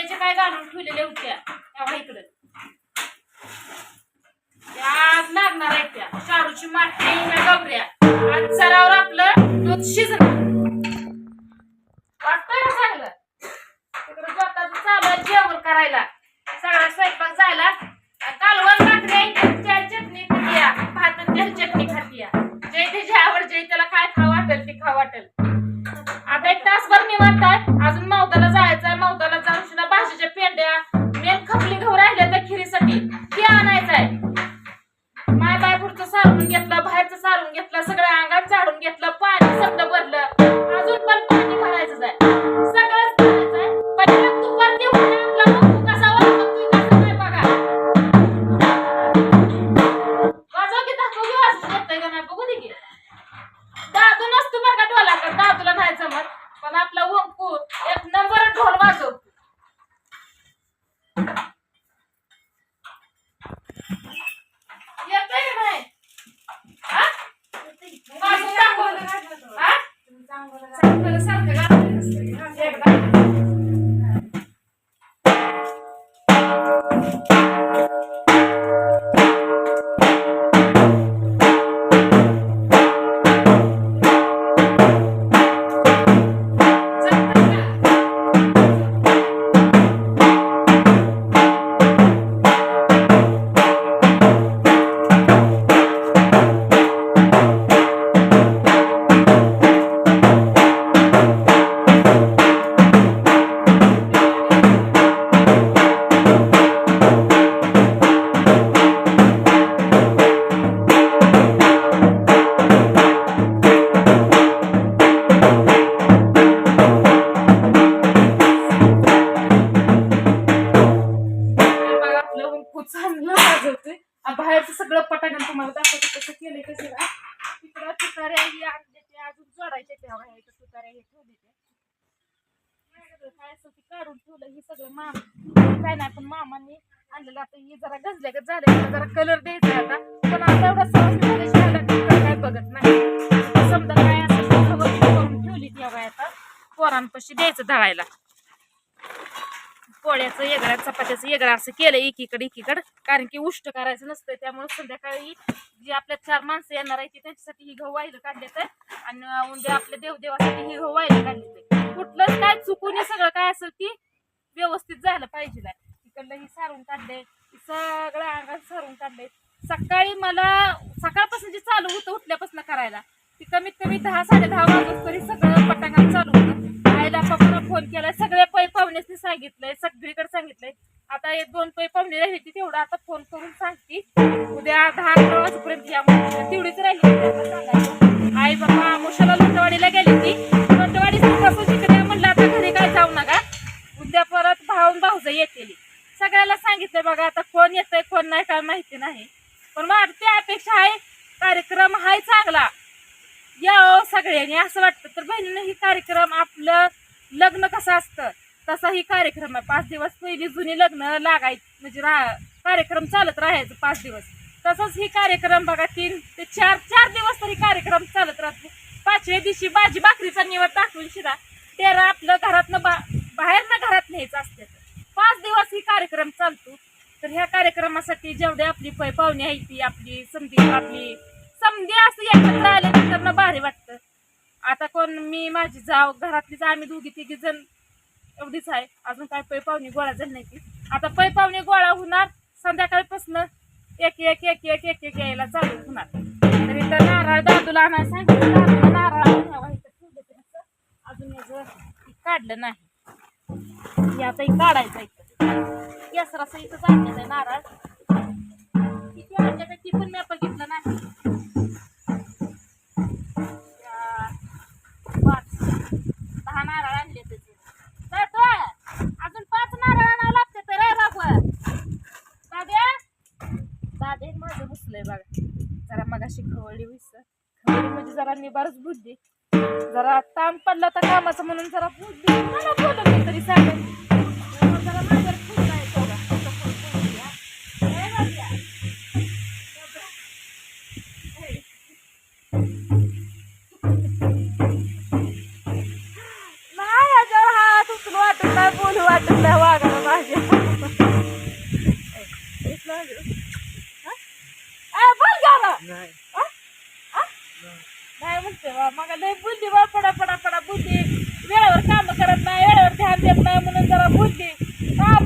पेंड्याचे काय घालून ठेवलेल्या होत्या तेव्हा इकडे आज लागणार आहेत त्या शारूची माठी ह्या गबऱ्या आज सरावर आपलं दूध शिजणार वाटतंय ना चांगलं तिकडे स्वतःच चालू आहे जेवण करायला सगळा स्वयंपाक झाला कालवण भाकरी चटणी खातीया भात तेल चटणी खातीया जे त्याची आवड जे त्याला काय खाऊ वाटेल ते खाऊ वाटेल आता एक तासभर निवांत आहे अजून मौदाला जायचंय मौदाला जाऊन भाजीच्या पेंड्या मेन खपली घेऊन राहिल्या त्या खिरीसाठी ती आणायचंय माय बायपूरचं सारून घेतलं बाहेरचं सारून घेतलं सगळं अंगात चाडून घेतलं पाणी सगळं भरलं अजून पण पाणी भरायचंच आहे सगळंच करायचंय पण दुपार निवडून आपला मग कसा वाटतो कसं नाही बघा वाजव की दाखव वाजू येतंय का नाही बघू दे की दादू नसतो बरं का ढोलाकडे दादूला नाही जमत पण आपला वंकू एक नंबर ढोल वाजवतो येतंय का नाही हा वाजवून दाखव हा चांगलं सारखं गाणं एकदा बाहेरचं सगळं पटांगण तुम्हाला दाखवतो कसं केलंय कसं ना तिकडं तुताऱ्या ही आणले ते अजून जोडायचे तेव्हा तुताऱ्या हे ठेवले ते काय असं ते काढून ठेवलं हे सगळं मामा काय नाही पण मामांनी आणलेलं आता हे जरा गजल्यागत झालं जरा कलर द्यायचा आता पण आता एवढा सहज काय बघत नाही समजा काय असं करून ठेवली तेव्हा आता पोरांपाशी द्यायचं दळायला पोळ्याचं वेगळं चपात्याचं वेगळं असं केलं एकीकडे कारण की उष्ट करायचं नसतं त्यामुळे संध्याकाळी जी आपल्या 4 माणसं येणार आहे त्यांच्यासाठी ही गहू वाहिलं काढले आणि उद्या आपल्या देवदेवासाठी ही गहू वाहिलं काढले कुठलंच काय चुकून सगळं काय असेल ती व्यवस्थित झालं पाहिजे तिकडलं ही सारून काढले सगळं अंगात सारून काढले सकाळी मला सकाळपासून जे चालू होतं उठल्यापासून करायला ती कमीत कमी 10-10:30 वाजता सगळं पटांगण चालू होतं आईला पप्पाला फोन केलाय सगळे पै पाहुण्यासनी सांगितलंय सगळीकडे सांगितलंय आता 1-2 पै पाहुणे राहिली ती तेवढं आता फोन करून सांगते उद्या 10-11 वाजेपर्यंत या तेवढीच राहिली आई बाबा आमुषाला लोटवाडीला गेली ती लोटवाडी तिकडे म्हणलं आता घरी काय जाऊ नका उद्या परत भाऊजाई येतील सगळ्याला सांगितलंय बघा आता कोण येतंय कोण नाही काय माहिती नाही पण माझी ती अपेक्षा आहे कार्यक्रम हाय चांगला या सगळ्यांनी असं वाटतं तर बहिणीनं ही कार्यक्रम आपलं लग्न कसं असतं तसा ही कार्यक्रम आहे 5 दिवस पहिली जुनी लग्न लागायचं म्हणजे कार्यक्रम चालत राहायचं 5 दिवस तसंच ही कार्यक्रम बघा 3 ते 4 दिवस तरी कार्यक्रम चालत राहतो 5व्या दिवशी भाजी भाकरीचा निवड टाकून शिरा 13 आपलं घरातनं बाहेरनं घरात न्यायचं असते 5 दिवस ही कार्यक्रम चालतो तर ह्या कार्यक्रमासाठी जेवढे आपली पाहुणे आहे ती आपली समधी असं एकत्र आल्यानंतर भारी वाटतं आता कोण मी माझी जाव घरातलीच आम्ही 2-3 जण एवढीच आहे अजून काय पाहुणे गोळा झाली नाही ती आता पाहुणे गोळा होणार संध्याकाळपासून एक यायला चालू होणार तर इथं नारळ दादूला आणायला सांगितलं नारळ अजून याचं काढलं नाही आता काढायचं इथं यासराचं इथं जायचं आहे नारळ किती आणलं ती पण मी बघितलं नाही 10 नारळ आणले त्याचे अजून 5 नारळ आणावं लागते तर रे बाबा दादे माझं घुसलंय बघा जरा मगाशी खवळली खवळली म्हणजे जरा निबारच बुद्धी जरा ताण पडला तर कामाचं म्हणून जरा बुद्धी मला बोलत तरी सांगेल जरा माझ्यावर फुल आहे नाही याच्यावर हात उचलू वाटत नाही बोलू वाटत नाही वागायला लय बुद्धी बा पडा पडा पडा बुद्धी वेळेवर काम करत नाही वेळेवर ध्यान देत नाही म्हणून जरा बुद्धी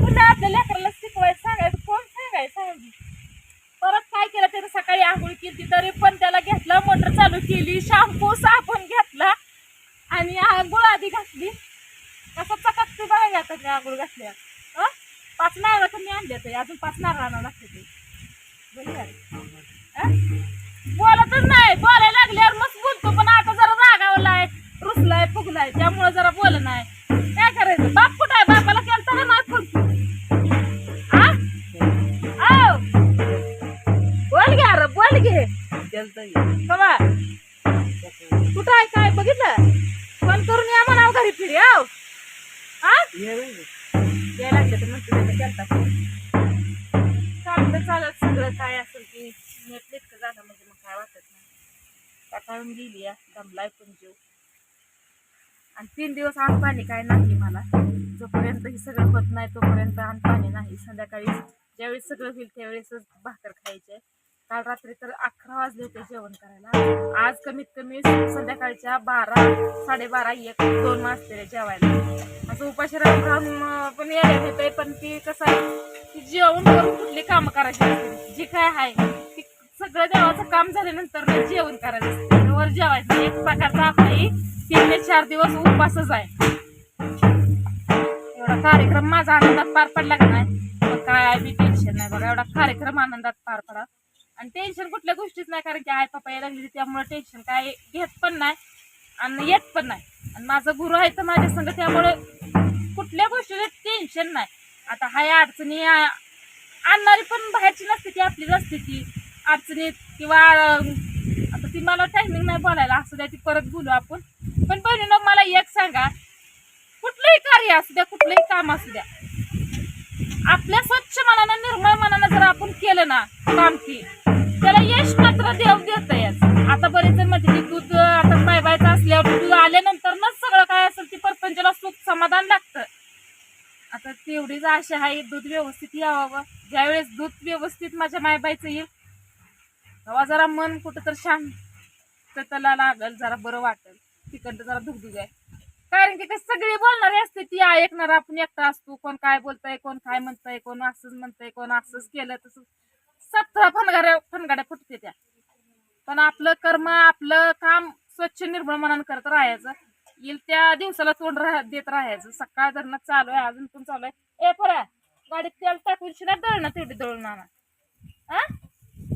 पुन्हा आपल्या लेकराला शिकवायचं सांगायचं कोण सांगायचं सांगी परत काय केलं त्यानं सकाळी आंघोळ केली तरी पण त्याला घेतला मोटर चालू केली शॅम्पू साबण घेतला आणि आंघोळ आधी घातली कसं चकचकी बघा घ्यायचं मी आंघोळ घातल्या 5 नारळ तर मी आणले ते अजून 5 नारळ आणावं लागते ते बोलतच नाही बोलायला लागल्यावर मस्त बोलतो पण आता जरा रागावलाय रुसलाय फुगलाय त्यामुळे जरा बोल नाही काय करायचं बाप कुठं आहे बापाला केलं तर नाही फोन बोल घ्या रे बोल घे कमा कुठं आहे काय बघितलं फोन करून या म्हणावं घरी फिरी आव यायला लागले तर म्हणते केलता चालतं चालत सगळं काय असेल की नेटलेट झालं म्हणजे मग काय वाटत नाही काटाळून गेली या दमलाय पण जीव आणि 3 दिवस अन्न पाणी काय नाही मला जोपर्यंत हे सगळं होत नाही तोपर्यंत अन्न पाणी नाही संध्याकाळी ज्यावेळेस सगळं होईल त्यावेळेसच भाकर खायचे काल रात्री तर 11 वाजले होते जेवण करायला आज कमीत कमी संध्याकाळच्या 12 12:30 1 2 वाजते जेवायला असं उपाशी राहून पण यायला येते पण ती कसं आहे की जेवण करून कुठली कामं करायची असते जी काय आहे ती सगळं देवाचं काम झाल्यानंतर जेवण करायचं असते वर जेवायचं एक प्रकारचा आपली 3 ते 4 दिवस उपासच आहे एवढा कार्यक्रम माझा आनंदात पार पडला का नाही मग काय मी टेन्शन नाही बघा एवढा कार्यक्रम आनंदात पार पडा आणि टेन्शन कुठल्या गोष्टीच नाही कारण की आई पप्पा यायला लागली त्यामुळे टेन्शन काय घेत पण नाही आणि येत पण नाही आणि माझा गुरु आहे तर माझ्या संग त्यामुळे कुठल्या गोष्टीचं टेन्शन नाही आता हाय अडचणी आणणारी पण बाहेरची नसते ती आपलीच असते ती अडचणीत किंवा आता ती मला टायमिंग नाही बोलायला असू द्या ती परत बोलू आपण पण बहिणीनं मला एक सांगा कुठलंही कार्य असू द्या कुठलंही काम असू द्या आपल्या स्वच्छ मनानं निर्मळ मनानं जर आपण केलं ना काम की त्याला यश मात्र देव देतच आता बरेच जण म्हणते की दूध आता बायबायचं असल्यावर दूध आल्यानंतरच सगळं काय असेल ती परपंचाला सुख समाधान लागतं आता तेवढीच आशा आहे दूध व्यवस्थित यावं ज्यावेळेस दूध व्यवस्थित माझ्या मायबाईचं येईल तेव्हा जरा मन कुठं तर शांततेला लागल जरा बरं वाटेल तिकडं जरा धुगधुग आहे कारण की ते सगळी बोलणारी असते ती ऐकणार आपण एकटा असतो कोण काय बोलतंय कोण काय म्हणतंय कोण असंच म्हणतंय कोण असंच केलं तसं 17 फनगाड्या फुटते त्या पण आपलं कर्म आपलं काम स्वच्छ निर्मळ मनानं करत राहायचं येईल त्या दिवसाला तोंड देत राहायचं सकाळ धरणं चालू आहे अजून पण चालू आहे ए फरा गाडीत तेल टाकून शिना दळणं तेवढी दळून आणा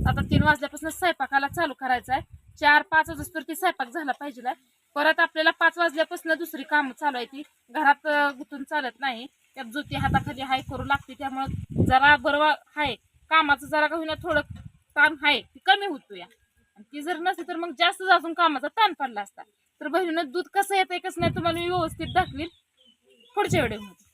आता 3 वाजल्यापासून स्वयंपाकाला चालू करायचं आहे 4-5 वाजता ती स्वयंपाक झाला पाहिजे परत आपल्याला 5 वाजल्यापासून दुसरी कामं चालू आहे ती घरात गुंतून चालत नाही त्यात ज्योती हाताखाली हाय करू लागते त्यामुळं जरा बरं आहे कामाचं जरा का होईना थोडं ताण आहे ती कमी होतो या ती जर नसते तर मग जास्त अजून कामाचा ताण पडला असता तर बहिणीनं दूध कसं येतंय कसं नाही तुम्हाला मी व्यवस्थित दाखवीन पुढच्या व्हिडिओमध्ये